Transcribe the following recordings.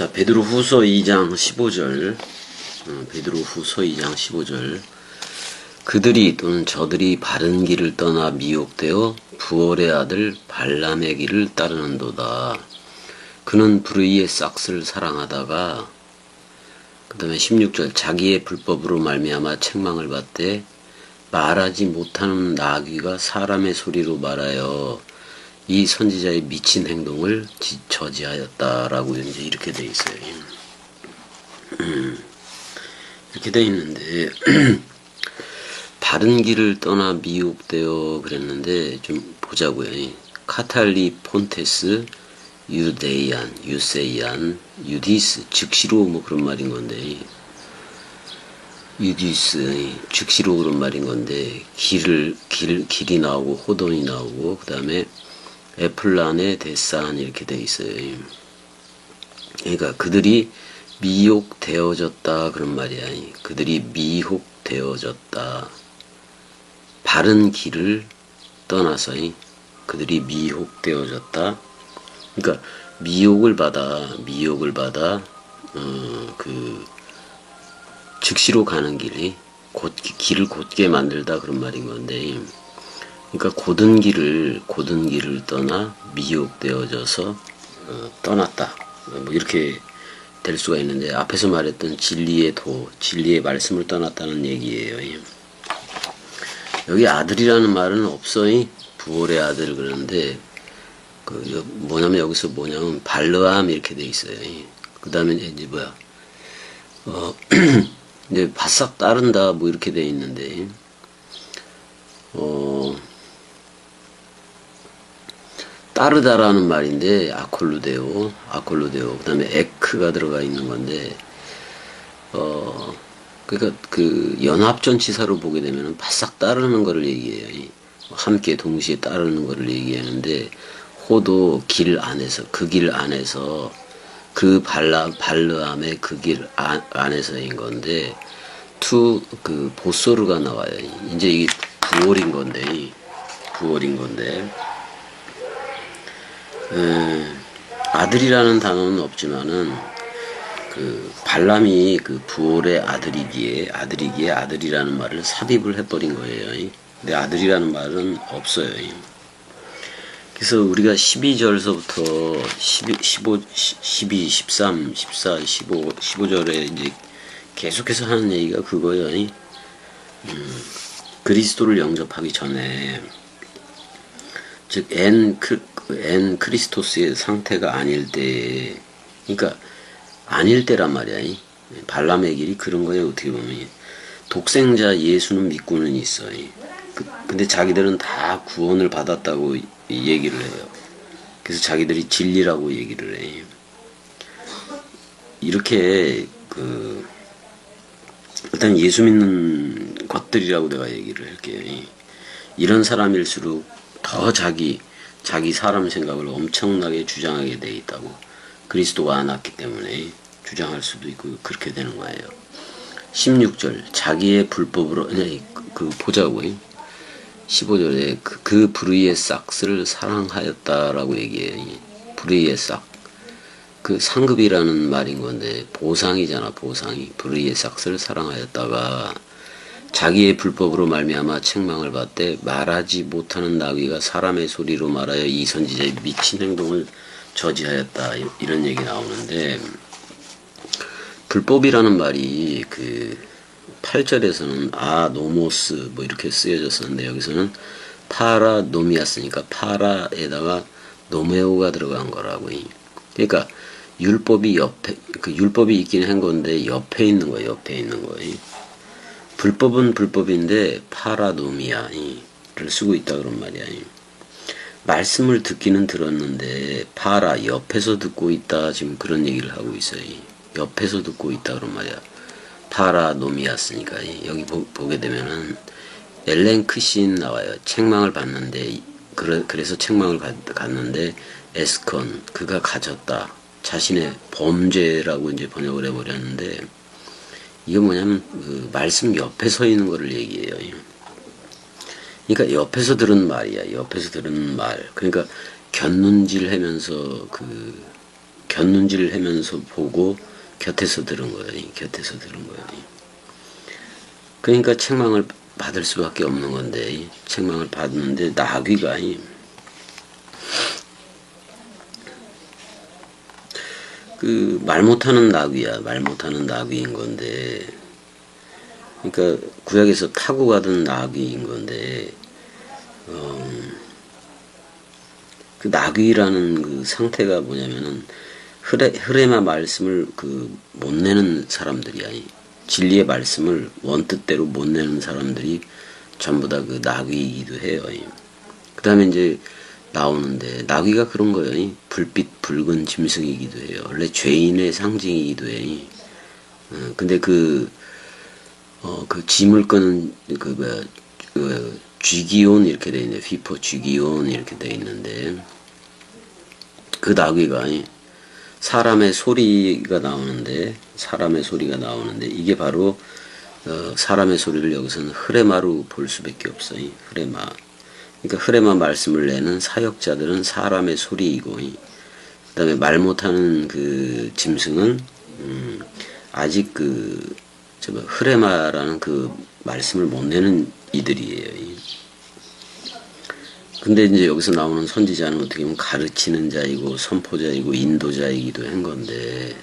자, 베드로후서 2장 15절. 베드로후서 2장 15절. 그들이 또는 저들이 바른 길을 떠나 미혹되어 부올의 아들 발람의 길을 따르는도다. 그는 불의의 싹스를 사랑하다가, 그 다음에 16절, 자기의 불법으로 말미암아 책망을 받되 말하지 못하는 나귀가 사람의 소리로 말하여 이 선지자의 미친 행동을 저지하였다라고 이제 이렇게 돼 있어요. 이렇게 돼 있는데 바른 길을 떠나 미혹되어 그랬는데 좀 보자고요. 카탈리 폰테스 유데이안 유세이안 유디스 즉시로 뭐 그런 말인 건데, 유디스 즉시로 그런 말인 건데, 길이 나오고 호돈이 나오고 그 다음에 애플란의 데산 이렇게 돼 있어요. 그러니까 그들이 미혹되어졌다 그런 말이야. 그들이 미혹되어졌다. 바른 길을 떠나서 그들이 미혹되어졌다. 그러니까 미혹을 받아 즉시로 가는 길이 길을 곧게 만들다 그런 말인 건데, 그러니까 고든 길을 떠나 미혹되어져서 떠났다. 뭐 이렇게 될 수가 있는데, 앞에서 말했던 진리의 말씀을 떠났다는 얘기예요. 여기 아들이라는 말은 없어요. 부올의 아들 그러는데, 여기서 발르암 이렇게 돼 있어요. 그 다음에 이제 이제 바싹 따른다 뭐 이렇게 돼 있는데, 따르다라는 말인데 아콜루데오 그 다음에 에크가 들어가 있는 건데, 그러니까 그 연합전치사로 보게 되면은 바싹 따르는 거를 얘기해요. 함께 동시에 따르는 거를 얘기하는데, 호도 길 안에서 그 발르암의 그 길 안에서인 건데, 그 보소르가 나와요. 이제 이게 부올인 건데 아들이라는 단어는 없지만은 그 발람이 그 부올의 아들이기에 아들이라는 말을 삽입을 해버린 거예요. 근데 아들이라는 말은 없어요. 그래서 우리가 12절서부터 12, 13, 14, 15절에 이제 계속해서 하는 얘기가 그거예요. 그리스도를 영접하기 전에, 즉 엔 크리스토스의 상태가 아닐 때, 그러니까 아닐 때란 말이야. 발람의 길이 그런 거예요. 어떻게 보면 독생자 예수는 믿고는 있어. 근데 자기들은 다 구원을 받았다고 얘기를 해요. 그래서 자기들이 진리라고 얘기를 해요. 이렇게 일단 예수 믿는 것들이라고 내가 얘기를 할게요. 이런 사람일수록 더 자기 사람 생각을 엄청나게 주장하게 돼 있다고, 그리스도가 안 왔기 때문에 주장할 수도 있고 그렇게 되는 거예요. 16절, 자기의 불법으로 보자고요. 15절에 그 불의의 싹스를 사랑하였다라고 얘기해요. 불의의 싹, 그 상급이라는 말인 건데 보상이잖아. 보상이 불의의 싹스를 사랑하였다가 자기의 불법으로 말미암아 책망을 받되 말하지 못하는 나귀가 사람의 소리로 말하여 이 선지자의 미친 행동을 저지하였다. 이런 얘기 나오는데, 불법이라는 말이 그 8절에서는 노모스 뭐 이렇게 쓰여졌었는데, 여기서는 파라노미아스니까 파라에다가 노메오가 들어간 거라고. 그러니까 율법이 율법이 있긴 한 건데 옆에 있는 거예요. 불법은 불법인데 파라노미아를 쓰고 있다 그런 말이야. 말씀을 듣기는 들었는데 옆에서 듣고 있다, 지금 그런 얘기를 하고 있어요. 옆에서 듣고 있다 그런 말이야. 파라노미아스니까 여기 보게 되면은 엘렌크신 나와요. 책망을 받는데, 그래서 책망을 갔는데 에스컨, 그가 가졌다. 자신의 범죄라고 이제 번역을 해버렸는데, 이거 뭐냐면 말씀 옆에 서 있는 거를 얘기해요. 그러니까 옆에서 들은 말이야. 그러니까 곁눈질 하면서 곁눈질 하면서 보고 곁에서 들은 거예요. 곁에서 들은 거예요. 그러니까 책망을 받을 수밖에 없는 건데 책망을 받는데 나귀가 그 말 못하는 나귀야. 말 못하는 나귀인 건데 그러니까 구약에서 타고 가던 나귀인 건데 그 나귀라는 그 상태가 뭐냐면은 흐레마 말씀을 그 못 내는 사람들이야. 진리의 말씀을 원뜻대로 못 내는 사람들이 전부 다 그 나귀이기도 해요. 그 다음에 이제 나오는데 나귀가 그런 거예요. 불빛 붉은 짐승이기도 해요. 원래 죄인의 상징이기도 해. 근데 그 짐을 끄는 쥐기온 이렇게 돼 있네. 휘포 쥐기온 이렇게 돼 있는데 그 나귀가 사람의 소리가 나오는데 이게 바로 사람의 소리를 여기서는 흐레마로 볼 수밖에 없어요. 흐레마. 그러니까 흐레마 말씀을 내는 사역자들은 사람의 소리이고 그다음에 말 못하는 그 짐승은 아직 흐레마라는 그 말씀을 못 내는 이들이에요. 근데 이제 여기서 나오는 선지자는 어떻게 보면 가르치는 자이고 선포자이고 인도자이기도 한 건데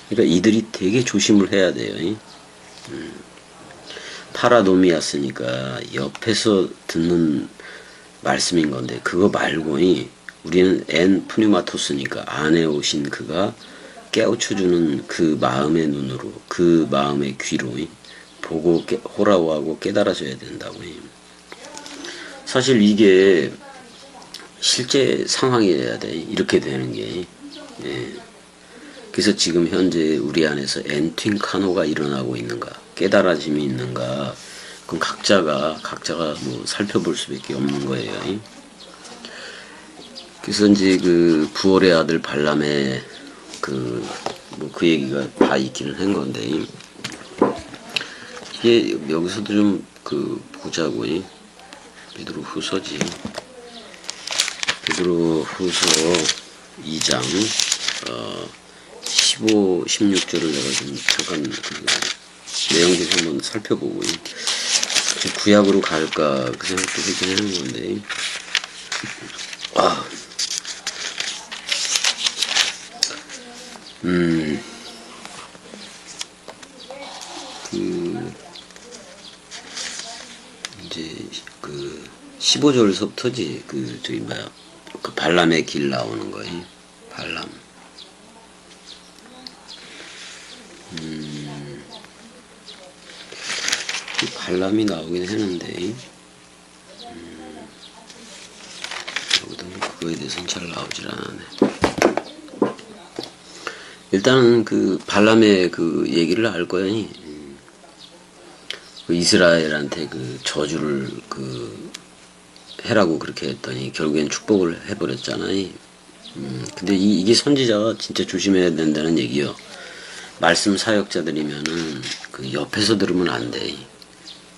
그러니까 이들이 되게 조심을 해야 돼요. 파라도미아스니까 옆에서 듣는 말씀인 건데 그거 말고 우리는 엔 푸니마토스니까 안에 오신 그가 깨우쳐주는 그 마음의 눈으로 그 마음의 귀로 보고 호라고하고 깨달아져야 된다고. 사실 이게 실제 상황이어야 돼. 이렇게 되는 게. 예. 그래서 지금 현재 우리 안에서 엔튠카노가 일어나고 있는가, 깨달아짐이 있는가, 그건 각자가 뭐 살펴볼 수밖에 없는 거예요. 그래서 이제 그 부월의 아들 발람의 그 얘기가 다 있기는 한 건데, 이게 여기서도 좀 보자고. 베드로 후서지. 베드로 후서 2장 15, 16절을 내가 좀 잠깐 내용 좀 한번 살펴보고 구약으로 갈까 그 생각도 하긴 하는 건데 이제 15절서부터지 그 발람의 길 나오는 거예요. 발람. 발람이 나오긴 했는데 여기도 그거에 대해서는 잘 나오질 않았네. 일단은 그 발람의 그 얘기를 알 거야. 그 이스라엘한테 그 저주를 해라고 그렇게 했더니 결국엔 축복을 해버렸잖아요. 근데 이게 선지자가 진짜 조심해야 된다는 얘기요. 말씀 사역자들이면은 그 옆에서 들으면 안 돼.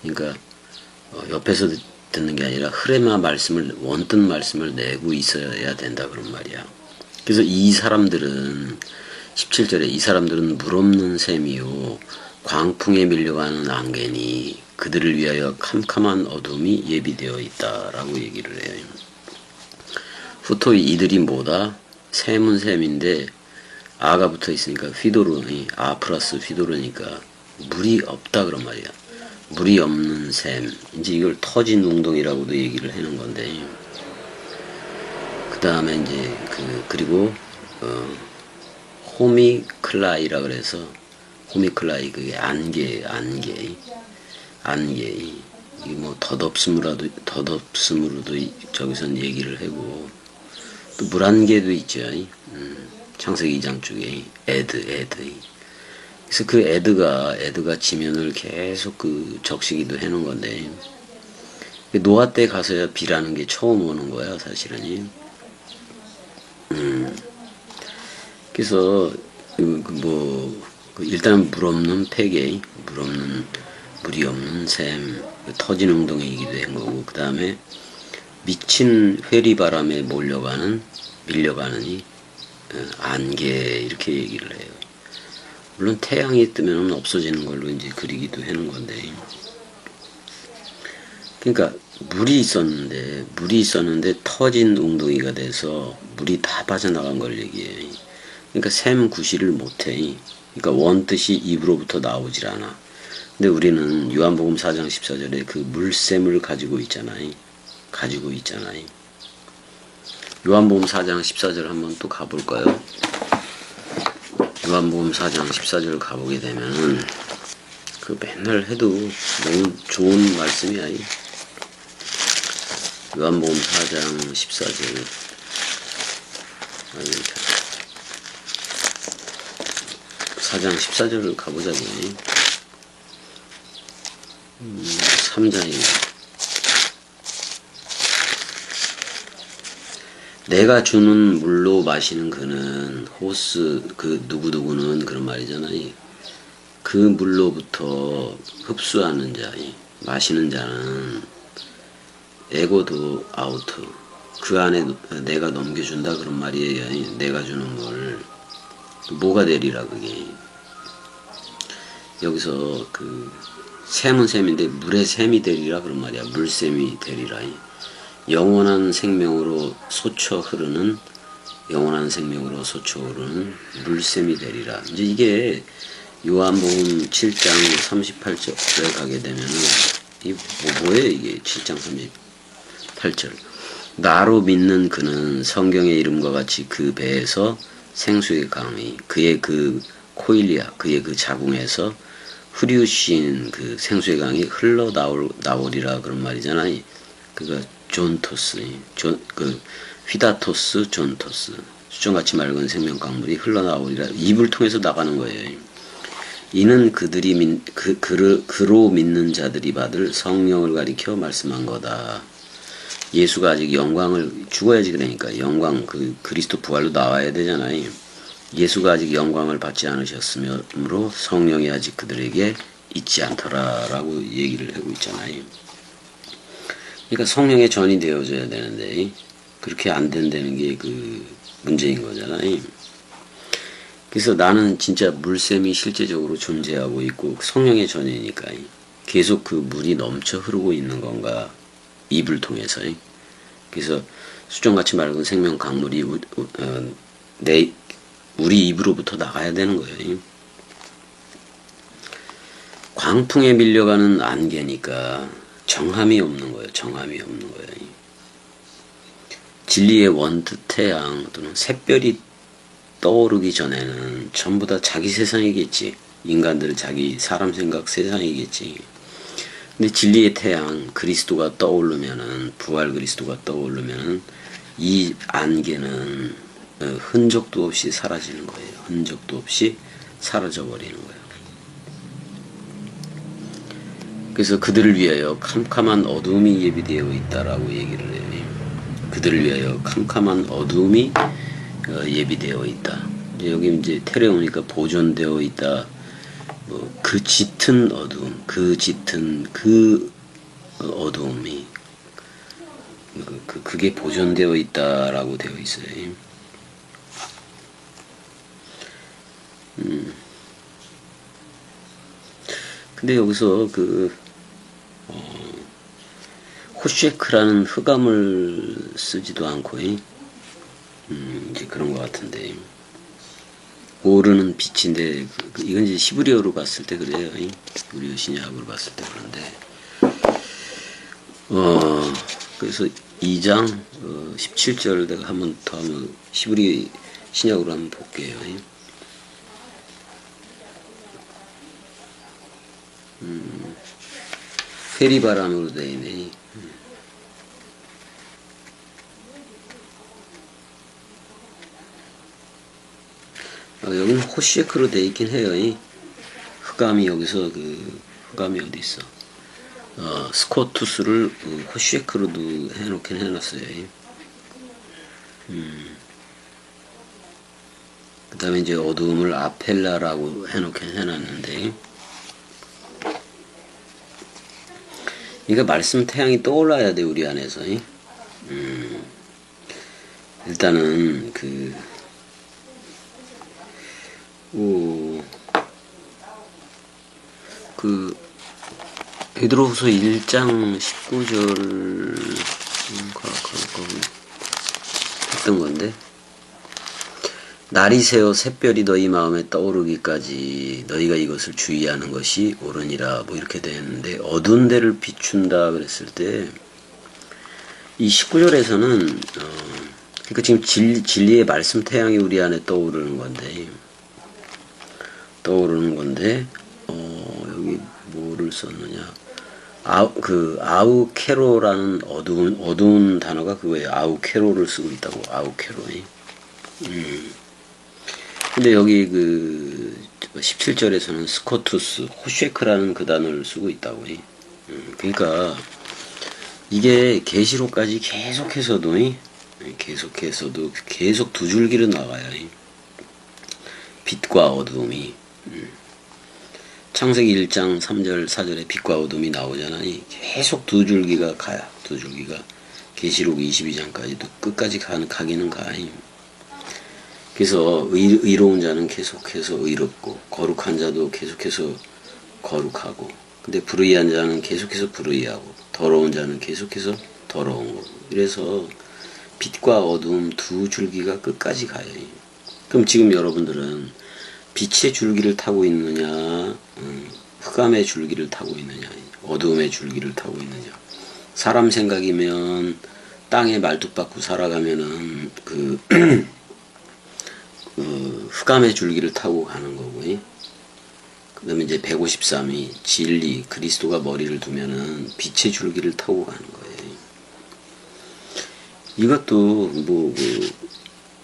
그러니까 옆에서 듣는 게 아니라 흐레마 말씀을 원뜻 말씀을 내고 있어야 된다 그런 말이야. 그래서 이 사람들은 17절에 이 사람들은 물 없는 셈이요 광풍에 밀려가는 안개니 그들을 위하여 캄캄한 어둠이 예비되어 있다라고 얘기를 해요. 후토 이들이 뭐다? 셈은 셈인데 아가 붙어 있으니까 휘도르, 아 플러스 휘도르니까 물이 없다 그런 말이야. 물이 없는 셈. 이제 이걸 터진 웅덩이라고도 얘기를 하는 건데. 그 다음에 이제 그리고 호미클라이라 그래서 호미클라이 그게 안개. 이게 뭐 덧없음으로도 저기선 얘기를 하고 또 물안개도 있죠. 창세기 2장 쪽에 에드. 그래서 그 에드가 지면을 계속 적시기도 해놓은 건데 노아 때 가서야 비라는 게 처음 오는 거야 사실은. 그래서 일단 물 없는 폐계, 물이 없는 샘, 터진 웅덩이이기도 한 거고 그 다음에 미친 회리바람에 밀려가느니 안개 이렇게 얘기를 해요. 물론 태양이 뜨면 없어지는 걸로 이제 그리기도 하는 건데, 그러니까 물이 있었는데 터진 웅덩이가 돼서 물이 다 빠져나간 걸 얘기해요. 그러니까 샘 구실을 못해. 그러니까 원뜻이 입으로부터 나오질 않아. 근데 우리는 요한복음 4장 14절에 그 물샘을 가지고 있잖아요. 요한복음 4장 14절 한번 또 가볼까요? 요한복음 4장 14절 가보게 되면은 그 맨날 해도 너무 좋은 말씀이야. 요한복음 4장 14절 4장 14절을 가보자고. 3장입니다. 내가 주는 물로 마시는 그는 누구누구는 그런 말이잖아요. 그 물로부터 흡수하는 자, 마시는 자는 에고도 아우트. 그 안에 내가 넘겨준다 그런 말이에요. 내가 주는 물. 뭐가 되리라 그게. 여기서 그 샘은 샘인데 물의 샘이 되리라 그런 말이야. 물샘이 되리라. 영원한 생명으로 솟쳐 흐르는 물샘이 되리라. 이제 이게 요한복음 7장 38절에 가게 되면은 뭐예요 이게 7장 38절. 나로 믿는 그는 성경의 이름과 같이 그 배에서 생수의 강이 그의 그 코일리아 그의 그 자궁에서 흐리우신 그 생수의 강이 흘러 나오리라 그런 말이잖아요. 그러니까 휘다토스 존토스 수정같이 맑은 생명 강물이 흘러나오리라. 입을 통해서 나가는 거예요. 이는 그로 믿는 자들이 받을 성령을 가리켜 말씀한 거다. 예수가 아직 영광을 죽어야지 그러니까 영광 그리스도 부활로 나와야 되잖아요. 예수가 아직 영광을 받지 않으셨으므로 성령이 아직 그들에게 있지 않더라라고 얘기를 하고 있잖아요. 그러니까 성령의 전이 되어져야 되는데 그렇게 안 된다는 게 그 문제인 거잖아요. 그래서 나는 진짜 물샘이 실제적으로 존재하고 있고 성령의 전이니까 계속 그 물이 넘쳐 흐르고 있는 건가 입을 통해서. 그래서 수정같이 맑은 생명 강물이 우리 입으로부터 나가야 되는 거예요. 광풍에 밀려가는 안개니까 정함이 없는 거예요. 진리의 원뜻 태양 또는 샛별이 떠오르기 전에는 전부 다 자기 세상이겠지. 인간들 사람 생각 세상이겠지. 근데 진리의 태양 그리스도가 떠오르면은 부활 그리스도가 떠오르면은 이 안개는 흔적도 없이 사라지는 거예요. 흔적도 없이 사라져 버리는 거예요. 그래서 그들을 위하여 캄캄한 어둠이 예비되어 있다라고 얘기를 해요. 그들을 위하여 캄캄한 어둠이 예비되어 있다. 여기 이제 테레 오니까 보존되어 있다. 그 짙은 어둠, 어둠이 그게 보존되어 있다라고 되어 있어요. 근데 여기서 호쉐크라는 흑암을 쓰지도 않고, 이제 그런 것 같은데, 오르는 빛인데, 이건 이제 히브리어로 봤을 때 그래요. 히브리어 신약으로 봤을 때 그런데, 그래서 2장 17절 내가 한번 더 하면 히브리 신약으로 한번 볼게요. 회리바람으로 되어 있네. 여기는 호시에크로 되어 있긴 해요. 흑암이 여기서 흑암이 어디 있어? 스코투스를 호시에크로도 해놓긴 해놨어요. 그 다음에 이제 어두움을 아펠라라고 해놓긴 해놨는데, 그러니까 말씀 태양이 떠올라야 돼 우리 안에서. 일단은 베드로후서 1장 19절 했던 건데, 날이 새어 샛별이 너희 마음에 떠오르기까지 너희가 이것을 주의하는 것이 옳으니라, 뭐 이렇게 되는데, 어두운 데를 비춘다 그랬을 때 이 19절에서는 그러니까 지금 진리의 말씀 태양이 우리 안에 떠오르는 건데 여기 뭐를 썼느냐, 아우케로라는 어두운 단어가 그거예요. 아우케로를 쓰고 있다고. 아우케로이. 근데 여기 17절에서는 스코투스 호쉐크라는 그 단어를 쓰고 있다고. 그러니까 이게 계시록까지 계속해서도 계속 두 줄기로 나와요. 빛과 어둠이. 창세기 1장 3절 4절에 빛과 어둠이 나오잖아요. 계속 두 줄기가 가요. 두 줄기가 계시록 22장까지도 끝까지 가기는 가요. 그래서 의로운 자는 계속해서 의롭고, 거룩한 자도 계속해서 거룩하고, 근데 불의한 자는 계속해서 불의하고, 더러운 자는 계속해서 더러운 거고. 그래서 빛과 어둠 두 줄기가 끝까지 가요. 그럼 지금 여러분들은 빛의 줄기를 타고 있느냐, 흑암의 줄기를 타고 있느냐, 어두움의 줄기를 타고 있느냐. 사람 생각이면 땅에 말뚝박고 살아가면은 흑암의 줄기를 타고 가는 거고, 그 다음에 이제 153이 진리, 그리스도가 머리를 두면은 빛의 줄기를 타고 가는 거예요. 이것도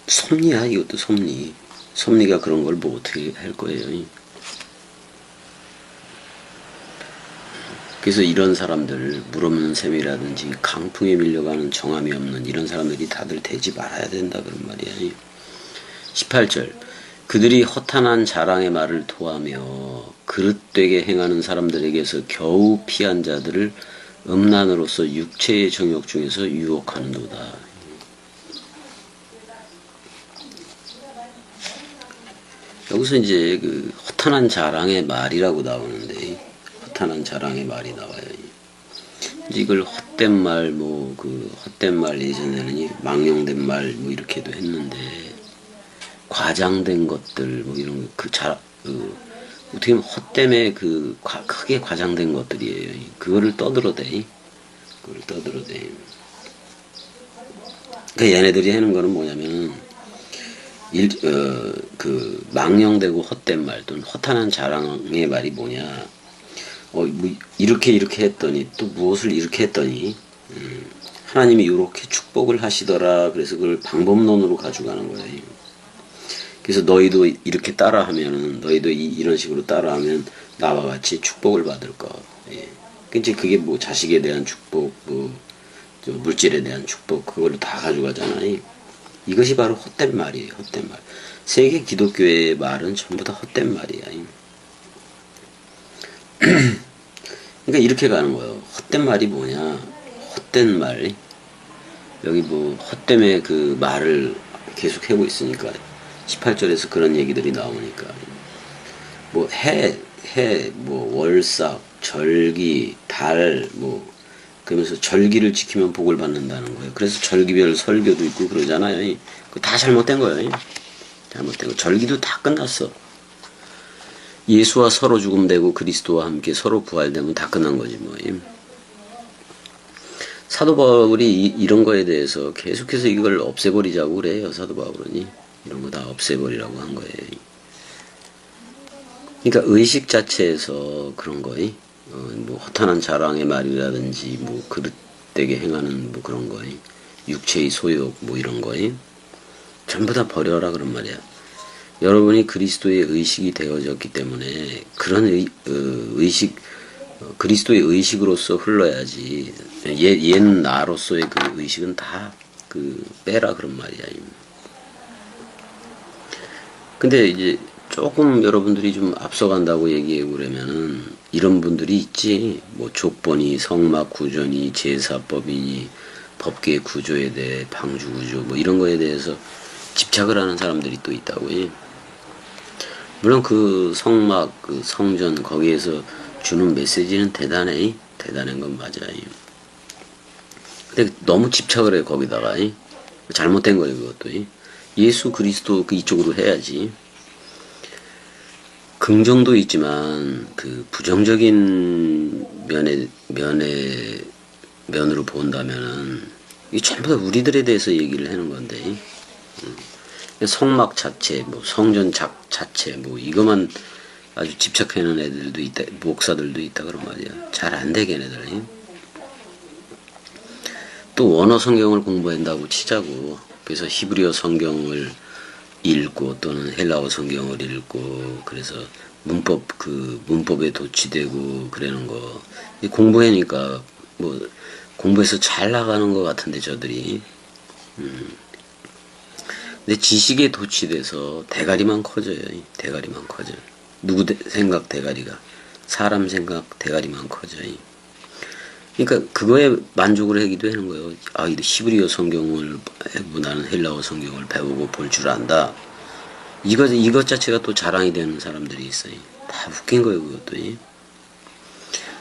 섭리야. 이것도 섭리. 섭리가 그런 걸 뭐 어떻게 할 거예요. 그래서 이런 사람들, 물 없는 샘이라든지 강풍에 밀려가는 정함이 없는 이런 사람들이 다들 되지 말아야 된다 그런 말이야. 18절, 그들이 허탄한 자랑의 말을 토하며 그릇되게 행하는 사람들에게서 겨우 피한 자들을 음란으로서 육체의 정욕 중에서 유혹하는도다. 여기서 이제 허탄한 자랑의 말이라고 나오는데, 허탄한 자랑의 말이 나와요. 이걸 헛된 말, 헛된 말, 예전에는 망령된 말, 이렇게도 했는데, 과장된 것들, 이런 어떻게 보면 헛됨에 크게 과장된 것들이에요. 그거를 떠들어대. 그러니까 얘네들이 하는 거는 뭐냐면, 망령되고 헛된 말 또는 허탄한 자랑의 말이 뭐냐, 이렇게 했더니 또 무엇을 이렇게 했더니 하나님이 이렇게 축복을 하시더라. 그래서 그걸 방법론으로 가져가는 거예요. 그래서 너희도 이렇게 따라하면은, 너희도 이런 식으로 따라하면 나와 같이 축복을 받을 거. 이제 그게 자식에 대한 축복, 물질에 대한 축복, 그걸 다 가져가잖아요. 이것이 바로 헛된 말이에요. 헛된 말. 세계 기독교의 말은 전부 다 헛된 말이야. 그러니까 이렇게 가는 거예요. 헛된 말이 뭐냐? 헛된 말. 여기 헛됨의 말을 계속 하고 있으니까 18절에서 그런 얘기들이 나오니까 월삭, 절기, 달, 그러면서 절기를 지키면 복을 받는다는 거예요. 그래서 절기별 설교도 있고 그러잖아요. 그거 다 잘못된 거예요. 잘못된 거. 절기도 다 끝났어. 예수와 서로 죽음되고 그리스도와 함께 서로 부활되면 다 끝난 거지 사도 바울이 이런 거에 대해서 계속해서 이걸 없애버리자고 그래요. 사도 바울은 이런 거 다 없애버리라고 한 거예요. 그러니까 의식 자체에서 그런 거, 허탄한 자랑의 말이라든지 그릇되게 행하는 그런 거, 육체의 소욕 이런 거, 전부 다 버려라 그런 말이야. 여러분이 그리스도의 의식이 되어졌기 때문에 그런 의식, 그리스도의 의식으로서 흘러야지. 옛 나로서의 그 의식은 다 빼라 그런 말이야. 근데 이제 조금 여러분들이 좀 앞서간다고 얘기해 보려면은 이런 분들이 있지. 족보니, 성막 구전이, 제사법이니, 법계 구조에 대해 방주 구조 뭐 이런 거에 대해서 집착을 하는 사람들이 또 있다고요. 물론 그 성막 그 성전 거기에서 주는 메시지는 대단한 건 맞아요. 근데 너무 집착을 해 거기다가 잘못된 거예요 그것도. 예수 그리스도 그 이쪽으로 해야지. 긍정도 있지만 그 부정적인 면으로 본다면은 이 전부 다 우리들에 대해서 얘기를 하는 건데 성막 자체 뭐 성전 자체 뭐 이것만 아주 집착하는 애들도 있다, 목사들도 있다 그런 말이야. 잘 안 되게 걔네들. 또 원어 성경을 공부한다고 치자고. 그래서 히브리어 성경을 읽고 또는 헬라어 성경을 읽고 그래서 문법에 도취되고 그러는 거 공부하니까 뭐 공부해서 잘 나가는 것 같은데 저들이. 근데 지식에 도취돼서 대가리만 커져요. 대가리만 커져. 누구 생각 대가리가 사람 생각 대가리만 커져요. 그러니까 그거에 만족을 하기도 하는 거예요. 아, 이 히브리어 성경을 나는 헬라어 성경을 배우고 볼 줄 안다. 이것 자체가 또 자랑이 되는 사람들이 있어요. 다 웃긴 거예요, 그것도.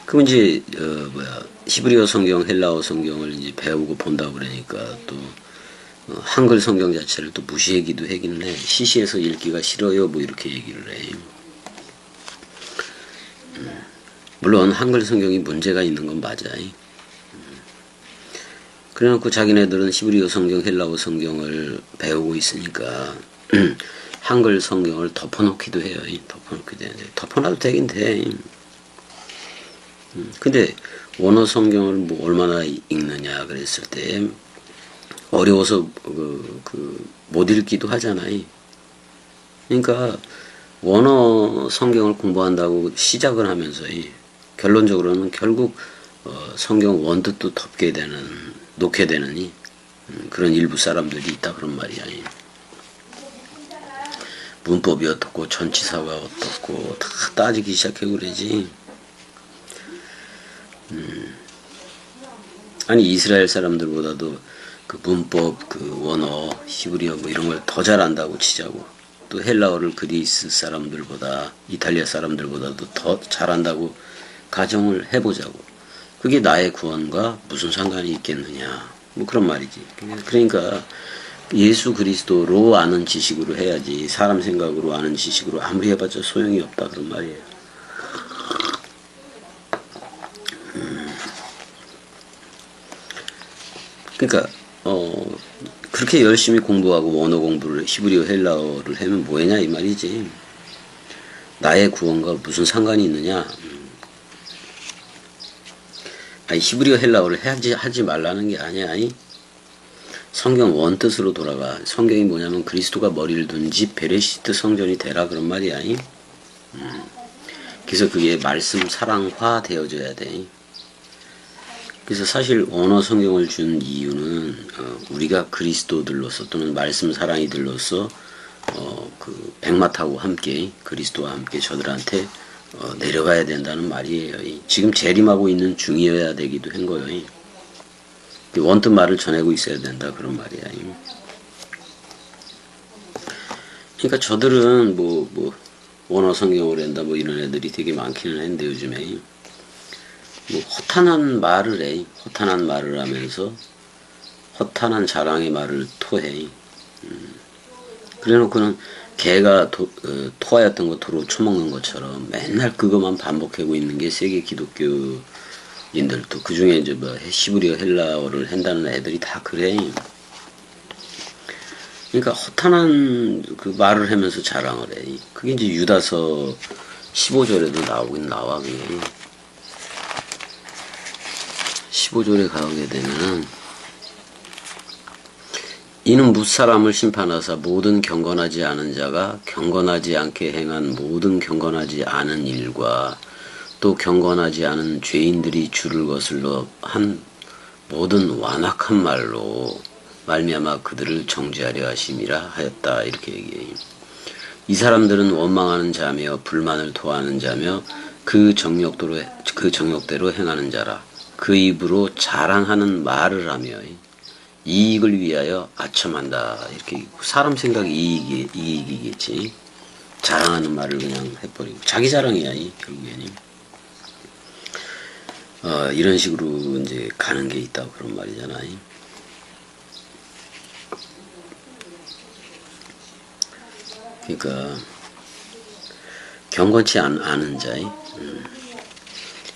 그럼 이제 히브리어 성경, 헬라어 성경을 이제 배우고 본다 그러니까 또 한글 성경 자체를 또 무시하기도 하기는 해. 시시해서 읽기가 싫어요, 뭐 이렇게 얘기를 해. 물론 한글 성경이 문제가 있는 건 맞아요. 그래놓고 자기네들은 히브리어 성경, 헬라어 성경을 배우고 있으니까 한글 성경을 덮어놓기도 해요. 덮어놓기도 해요. 덮어놔도 되긴 돼. 근데 원어 성경을 뭐 얼마나 읽느냐 그랬을 때 어려워서 못 읽기도 하잖아요. 그러니까 원어 성경을 공부한다고 시작을 하면서 결론적으로는 결국 성경 원뜻도 놓게 되는 그런 일부 사람들이 있다 그런 말이야. 문법이 어떻고 전치사가 어떻고 다 따지기 시작하고 그러지. 아니 이스라엘 사람들보다도 그 문법, 그 원어, 히브리어 뭐 이런 걸 더 잘한다고 치자고. 또 헬라어를 그리스 사람들보다 이탈리아 사람들보다도 더 잘한다고 가정을 해보자고. 그게 나의 구원과 무슨 상관이 있겠느냐. 뭐 그런 말이지. 그러니까 예수 그리스도로 아는 지식으로 해야지 사람 생각으로 아는 지식으로 아무리 해봤자 소용이 없다 그런 말이에요. 그러니까 그렇게 열심히 공부하고 원어 공부를 히브리어 헬라어를 하면 뭐하냐 이 말이지. 나의 구원과 무슨 상관이 있느냐. 아니 히브리어 헬라어를 하지 말라는 게 아니야. 성경 원뜻으로 돌아가. 성경이 뭐냐면 그리스도가 머리를 둔 집 베레시트 성전이 되라 그런 말이야. 그래서 그게 말씀 사랑화 되어져야 돼. 그래서 사실 원어 성경을 준 이유는 우리가 그리스도들로서 또는 말씀 사랑이들로서 그 백마타고 함께 그리스도와 함께 저들한테 내려가야 된다는 말이에요. 지금 재림하고 있는 중이어야 되기도 한 거예요. 원뜻 말을 전하고 있어야 된다 그런 말이야. 그러니까 저들은 뭐 원어 성경을 한다 뭐 이런 애들이 되게 많기는 한데 요즘에 뭐 허탄한 말을 해. 허탄한 말을 하면서 허탄한 자랑의 말을 토해. 그래놓고는 개가 토하였던 거 도로 처먹는 것처럼 맨날 그것만 반복하고 있는 게 세계 기독교인들도 그 중에 이제 뭐 히브리어 헬라어를 한다는 애들이 다 그래. 그러니까 허탄한 그 말을 하면서 자랑을 해. 그게 이제 유다서 15절에도 나오긴 나와. 그게 15절에 가게 되면은 이는 무사람을 심판하사 모든 경건하지 않은 자가 경건하지 않게 행한 모든 경건하지 않은 일과 또 경건하지 않은 죄인들이 주를 거슬러 한 모든 완악한 말로 말미암아 그들을 정죄하려 하심이라 하였다 이렇게 얘기해요. 이 사람들은 원망하는 자며 불만을 토하는 자며 그 정욕대로 행하는 자라. 그 입으로 자랑하는 말을 하며 이익을 위하여 아첨한다. 이렇게 사람 생각이 이익이겠지. 자랑하는 말을 그냥 해버리고 자기 자랑이야 결국에는. 이런 식으로 이제 가는 게 있다고 그런 말이잖아. 그러니까 경건치 않은 자,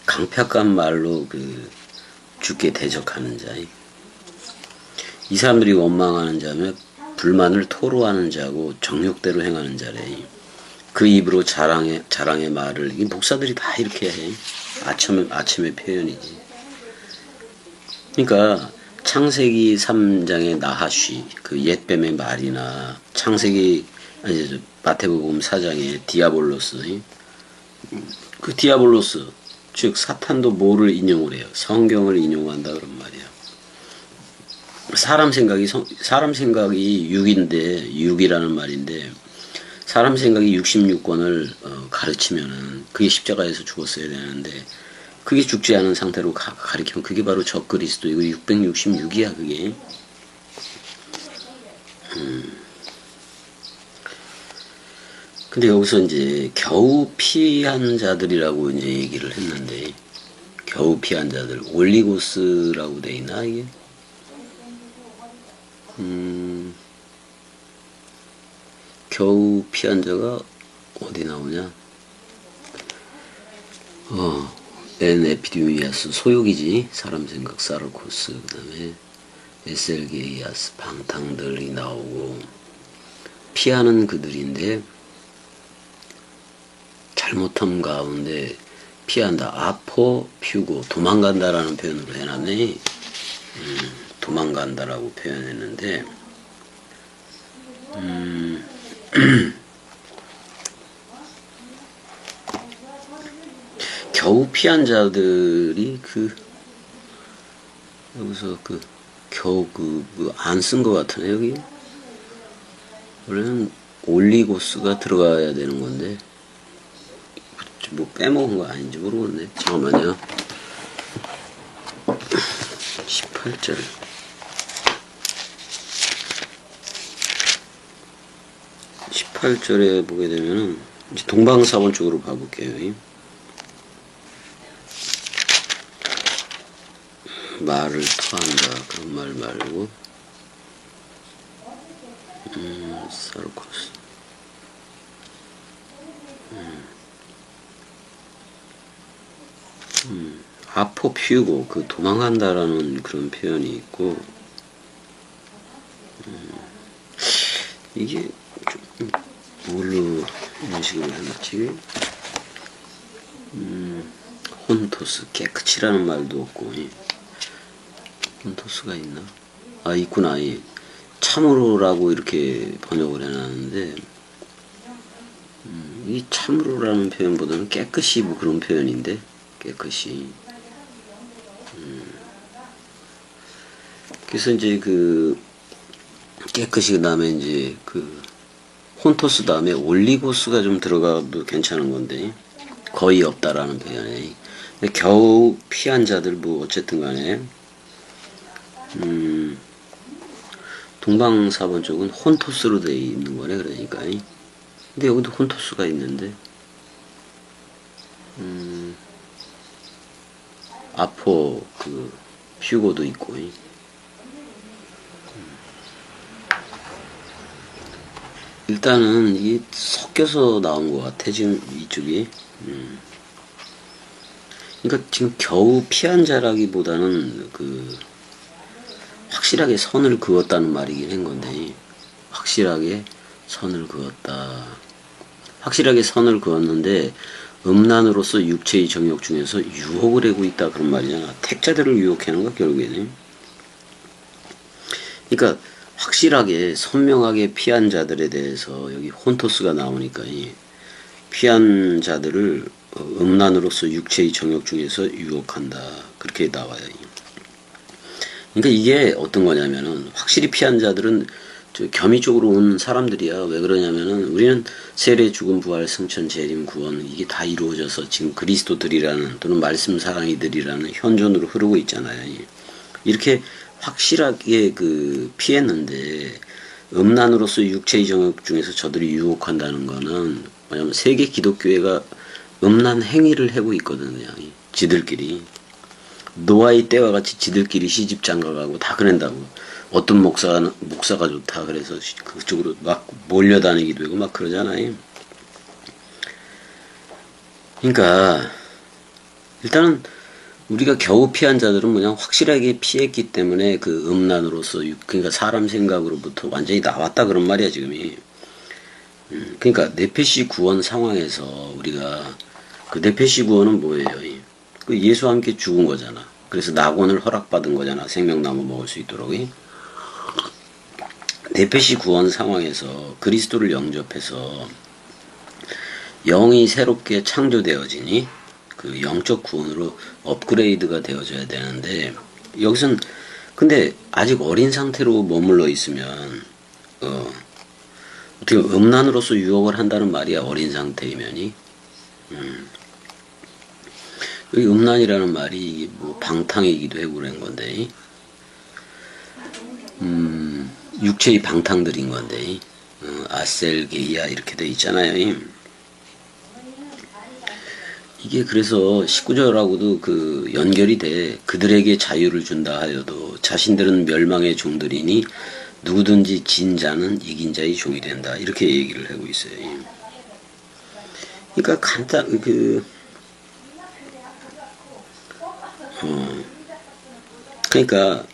강팍한 말로 죽게 대적하는 자, 이 사람들이 원망하는 자면 불만을 토로하는 자고 정욕대로 행하는 자래. 그 입으로 자랑의 말을, 이 목사들이 다 이렇게 해. 아첨의 표현이지. 그러니까 창세기 3장의 나하쉬, 그 옛뱀의 말이나 마태복음 4장의 디아볼로스, 그 디아볼로스, 즉 사탄도 뭐를 인용을 해요? 성경을 인용한다 그런 말이야. 사람 생각이 육이라는 말인데, 사람 생각이 66권을 가르치면은 그게 십자가에서 죽었어야 되는데, 그게 죽지 않은 상태로 가리키면 그게 바로 적그리스도. 이거 666이야 그게. 근데 여기서 이제 겨우 피한 자들이라고 이제 얘기를 했는데, 겨우 피한 자들, 올리고스라고 돼 있나 이게? 겨우 피한 자가 어디 나오냐? 엔 에피디미아스, 소욕이지. 사람 생각, 사르코스, 그 다음에 에셀게이아스, 방탕들이 나오고, 피하는 그들인데 잘못함 가운데 피한다. 아포 피우고 도망간다라는 표현으로 해놨네. 도망간다라고 표현했는데, 겨우 피한 자들이 여기서 겨우 안 쓴 것 같으네 여기. 원래는 올리고스가 들어가야 되는 건데 뭐 빼먹은 거 아닌지 모르겠네. 잠깐만요. 18절. 18절에 보게 되면은 이제 동방사원 쪽으로 가볼게요. 말을 토한다 그런 말 말고, 사르코스. 아포 피우고 도망간다라는 그런 표현이 있고, 이게 좀 뭘로 인식을 해놨지? 혼토스, 깨끗이라는 말도 없고, 혼토스가 있나? 있구나. 참으로라고 이렇게 번역을 해놨는데, 이 참으로라는 표현보다는 깨끗이 뭐 그런 표현인데, 깨끗이. 그래서 이제 깨끗이, 그 다음에 이제 혼토스 다음에 올리고스가 좀 들어가도 괜찮은 건데, 거의 없다라는 표현에. 겨우 피한 자들, 뭐, 어쨌든 간에, 동방사번 쪽은 혼토스로 되어 있는 거네, 그러니까. 근데 여기도 혼토스가 있는데, 아포, 휴고도 있고, 일단은 이게 섞여서 나온 것 같아, 지금 이쪽이. 그러니까 지금 겨우 피한 자라기보다는 확실하게 선을 그었다는 말이긴 한 건데, 확실하게 선을 그었다. 확실하게 선을 그었는데 음란으로서 육체의 정욕 중에서 유혹을 하고 있다 그런 말이잖아. 택자들을 유혹하는 거 결국에는. 그러니까 확실하게 선명하게 피한 자들에 대해서 여기 혼토스가 나오니까 피한 자들을 음란으로서 육체의 정욕 중에서 유혹한다 그렇게 나와요. 그러니까 이게 어떤 거냐면은, 확실히 피한 자들은 겸이 쪽으로 온 사람들이야. 왜 그러냐면은 우리는 세례, 죽음, 부활, 승천, 재림, 구원 이게 다 이루어져서 지금 그리스도들이라는 또는 말씀 사랑이들이라는 현존으로 흐르고 있잖아요. 이렇게 확실하게 그 피했는데 음란으로서 육체의 정욕 중에서 저들이 유혹한다는 거는 뭐냐면 세계 기독교회가 음란 행위를 하고 있거든요. 지들끼리 노아의 때와 같이 지들끼리 시집 장가가고 다 그런다고. 어떤 목사가 좋다 그래서 그쪽으로 막 몰려다니기도 하고 막 그러잖아요. 그러니까 일단은 우리가 겨우 피한 자들은 그냥 확실하게 피했기 때문에 그 음란으로서 그러니까 사람 생각으로부터 완전히 나왔다 그런 말이야 지금이. 그러니까 네페시 구원 상황에서 우리가 그 네페시 구원은 뭐예요? 그 예수와 함께 죽은 거잖아. 그래서 낙원을 허락받은 거잖아. 생명나무 먹을 수 있도록. 네페시 구원 상황에서 그리스도를 영접해서 영이 새롭게 창조되어지니 그 영적 구원으로 업그레이드가 되어져야 되는데 여기선 근데 아직 어린 상태로 머물러 있으면 어떻게 음란으로서 유혹을 한다는 말이야 어린 상태이면이. 여기 음란이라는 말이 뭐 방탕이기도 하고 그런 건데 육체의 방탕들인 건데 아셀게이아 이렇게 돼 있잖아요. 이게 그래서 19절하고도 그 연결이 돼. 그들에게 자유를 준다 하여도 자신들은 멸망의 종들이니 누구든지 진 자는 이긴 자의 종이 된다. 이렇게 얘기를 하고 있어요. 그러니까 그러니까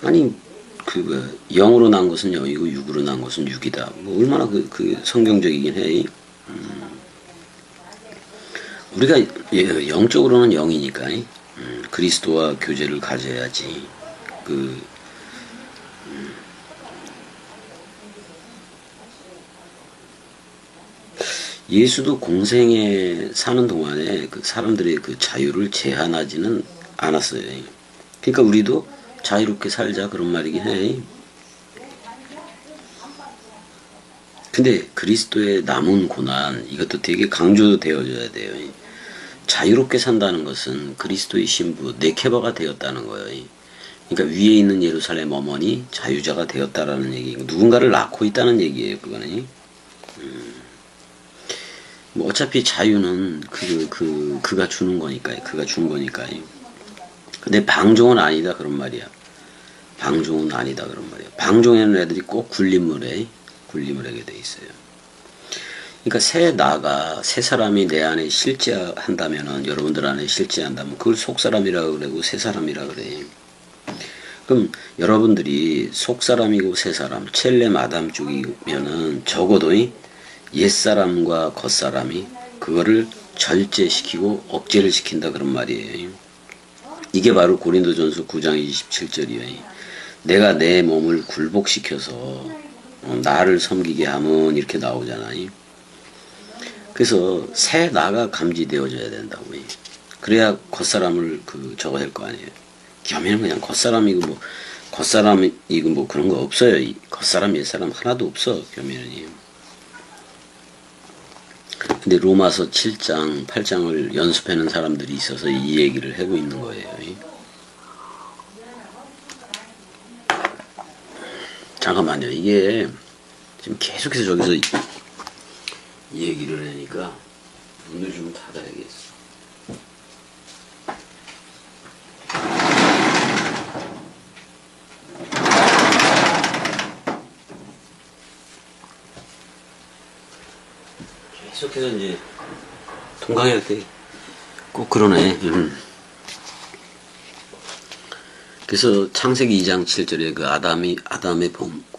아니 그 영으로 난 것은 영이고 육으로 난 것은 육이다. 뭐 얼마나 그 성경적이긴 해. 우리가 영적으로는 영이니까 그리스도와 교제를 가져야지. 예수도 공생에 사는 동안에 그 사람들의 그 자유를 제한하지는 않았어요. 그러니까 우리도 자유롭게 살자 그런 말이긴 해. 근데 그리스도의 남은 고난 이것도 되게 강조되어져야 돼요. 자유롭게 산다는 것은 그리스도의 신부 네케바가 되었다는 거예요. 그러니까 위에 있는 예루살렘 어머니 자유자가 되었다라는 얘기. 누군가를 낳고 있다는 얘기예요. 그거는. 뭐 어차피 자유는 그가 주는 거니까, 그가 준 거니까. 근데 방종은 아니다 그런 말이야. 방종은 아니다 그런 말이야. 방종하는 애들이 꼭 굴림을 하게 돼 있어요. 그러니까 새 사람이 내 안에 실제한다면은 여러분들 안에 실제한다면 그걸 속사람이라고 그러고 새 사람이라 그래. 그럼 여러분들이 속사람이고 새 사람, 첼렘 아담 쪽이면은 적어도 옛사람과 겉사람이 그거를 절제시키고 억제를 시킨다 그런 말이에요. 이게 바로 고린도전서 9장 27절이에요. 내가 내 몸을 굴복시켜서 나를 섬기게 하면 이렇게 나오잖아요. 그래서 새 나가 감지되어져야 된다고. 그래야 겉사람을 저거 할 거 아니에요. 겸해는 그냥 겉사람이고 뭐 그런 거 없어요. 겉사람 옛사람 하나도 없어 겸해는. 근데 로마서 7장 8장을 연습하는 사람들이 있어서 이 얘기를 하고 있는 거예요. 잠깐만요. 이게 지금 계속해서 저기서 이 얘기를 하니까 문을 좀 닫아야겠어. 계속해서 이제 동강할 때 꼭 그러네. 그래서 창세기 2장 7절에 그 아담의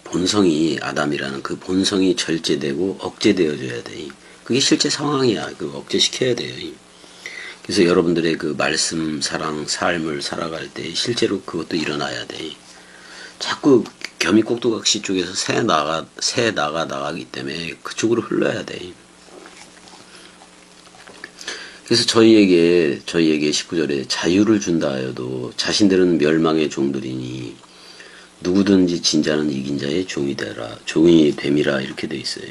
본성이 아담이라는 그 본성이 절제되고 억제되어져야 돼. 그게 실제 상황이야. 그 억제시켜야 돼요. 그래서 여러분들의 그 말씀, 사랑, 삶을 살아갈 때 실제로 그것도 일어나야 돼. 자꾸 겸이 꼭두각시 쪽에서 새 나가기 때문에 그쪽으로 흘러야 돼. 그래서 저희에게 19절에 자유를 준다 하여도 자신들은 멸망의 종들이니 누구든지 진 자는 이긴 자의 종이 됨이라 이렇게 돼 있어요.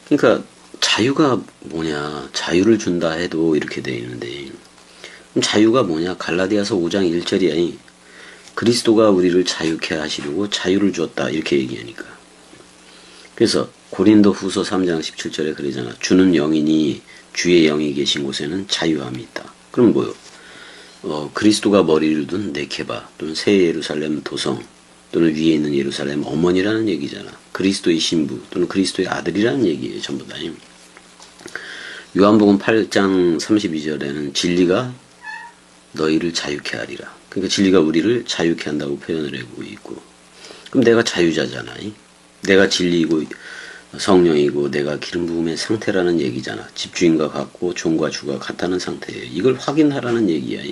그러니까 자유가 뭐냐? 자유를 준다 해도 이렇게 돼 있는데 그럼 자유가 뭐냐? 갈라디아서 5장 1절이야. 그리스도가 우리를 자유케 하시려고 자유를 주었다. 이렇게 얘기하니까. 그래서 고린도 후서 3장 17절에 그러잖아. 주는 영이니 주의 영이 계신 곳에는 자유함이 있다. 그럼 뭐요? 그리스도가 머리를 둔 네케바 또는 새 예루살렘 도성 또는 위에 있는 예루살렘 어머니라는 얘기잖아. 그리스도의 신부 또는 그리스도의 아들이라는 얘기예요. 전부 다. 요한복음 8장 32절에는 진리가 너희를 자유케 하리라. 그러니까 진리가 우리를 자유케 한다고 표현을 하고 있고, 그럼 내가 자유자잖아. 내가 진리이고 성령이고 내가 기름 부음의 상태라는 얘기잖아. 집주인과 같고 종과 주가 같다는 상태예요. 이걸 확인하라는 얘기야.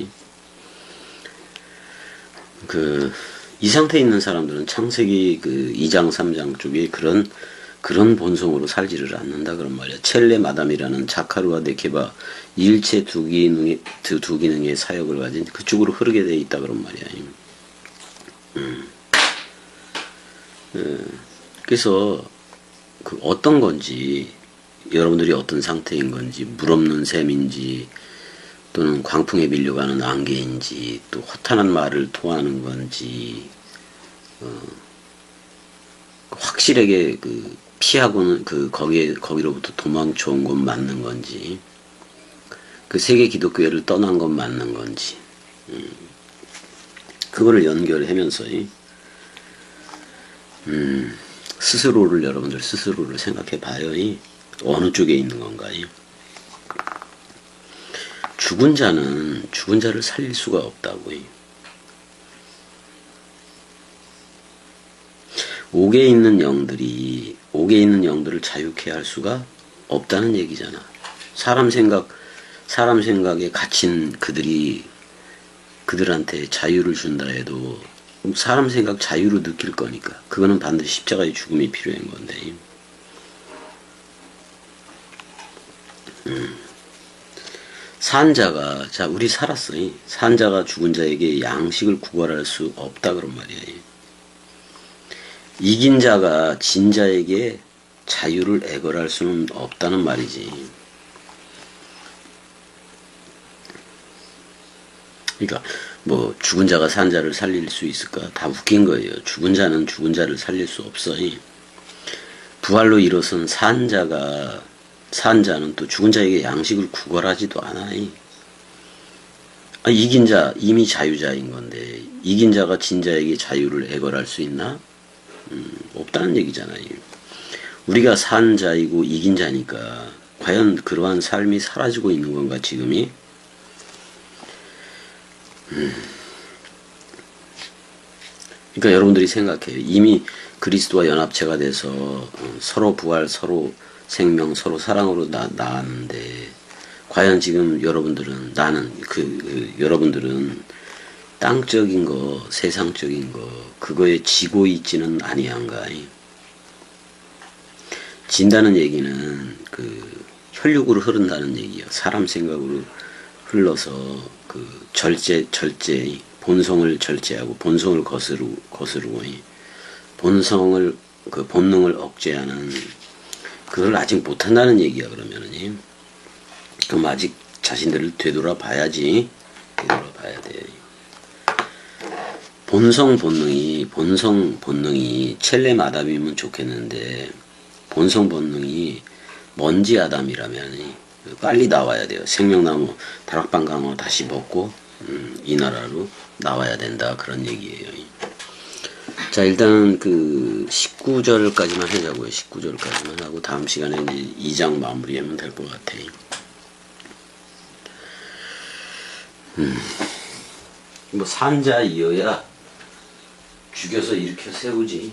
이 상태에 있는 사람들은 창세기 2장 3장 쪽에 그런 본성으로 살지를 않는다 그런 말이야. 첼레 마담이라는 자카루와 네케바 일체 두 기능의 사역을 가진 그쪽으로 흐르게 돼 있다 그런 말이야. 그래서 어떤 건지, 여러분들이 어떤 상태인 건지, 물 없는 샘인지 또는 광풍에 밀려가는 안개인지 또 허탄한 말을 토하는 건지 확실하게 피하고는 거기로부터 도망쳐 온 건 맞는 건지, 세계 기독교회를 떠난 건 맞는 건지, 그거를 연결하면서 여러분들 스스로를 생각해 봐요. 어느 쪽에 있는 건가요? 죽은 자는 죽은 자를 살릴 수가 없다고. 옥에 있는 영들을 자유케 할 수가 없다는 얘기잖아. 사람 생각에 갇힌 그들한테 자유를 준다 해도 사람 생각 자유로 느낄 거니까 그거는 반드시 십자가의 죽음이 필요한 건데. 산자가, 우리 살았어. 산자가 죽은 자에게 양식을 구걸할 수 없다 그런 말이야. 이긴 자가 진 자에게 자유를 애걸할 수는 없다는 말이지. 그러니까 죽은 자가 산 자를 살릴 수 있을까? 다 웃긴 거예요. 죽은 자는 죽은 자를 살릴 수 없어. 부활로 일어선 산 자는 또 죽은 자에게 양식을 구걸하지도 않아. 이긴 자 이미 자유자인 건데 이긴 자가 진 자에게 자유를 애걸할 수 있나? 없다는 얘기잖아요. 우리가 산 자이고 이긴 자니까 과연 그러한 삶이 사라지고 있는 건가 지금이? 그러니까 여러분들이 생각해요. 이미 그리스도와 연합체가 돼서 서로 부활, 서로 생명, 서로 사랑으로 나았는데 과연 지금 여러분들은 여러분들은 땅적인 거, 세상적인 거 그거에 지고 있지는 아니한가. 진다는 얘기는 혈육으로 흐른다는 얘기야. 사람 생각으로 흘러서 본성을 절제하고 본성을 거스르고 본능을 억제하는 그걸 아직 못한다는 얘기야. 그러면은 그럼 아직 자신들을 되돌아봐야 돼. 본성 본능이 첼레 마담이면 좋겠는데 본성 본능이 먼지 아담이라면 빨리 나와야 돼요. 생명나무 다락방 강어 다시 먹고 이 나라로 나와야 된다 그런 얘기예요. 자, 일단 19절까지만 하자고요. 19절까지만 하고 다음 시간에 이제 2장 마무리하면 될 것 같아. 산자이어야 죽여서 일으켜 세우지.